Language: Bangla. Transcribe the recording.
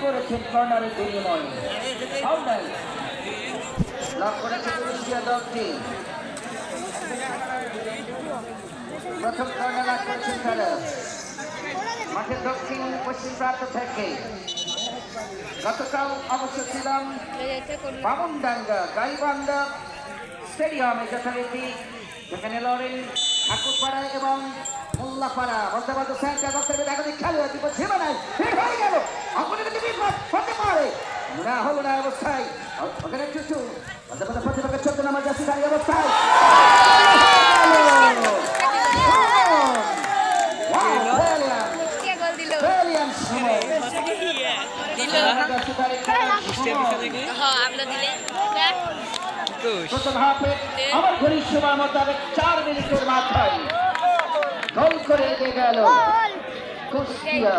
করেছেন কর্নারের বিনিময়ে। লাভ করেছে পুরুষিয়া দলটি। প্রথম কর্নার লাভ করেছেন তারা মাঠের দক্ষিণ পশ্চিম প্রান্ত থেকে। গতকাল অবশ্য ছিলাম বামনডাঙ্গা গাইবান্ধা স্টেডিয়ামে যথারীতি, যেখানে লড়েন ঠাকুরপাড়া এবং মোল্লাপাড়া বলতে বলতে স্যাংটা বক্তব্য দেখা যায় খেলোয়াড় বিপদ সীমানায় বের হয়ে গেল। অঙ্কনে কিন্তু বিপদ হতে পারে না, হলো না অবস্থায় ওখানে চুচু বলতে বলতে প্রতিপক্ষের 14 নম্বর জার্সি দাঁড়িয়ে অবস্থায় প্রথম হাফে আমার ঘড়ির সময় মোতাবেক 4 মিনিটের মাথায় গোল করে দিয়ে গেল কুষ্টিয়া।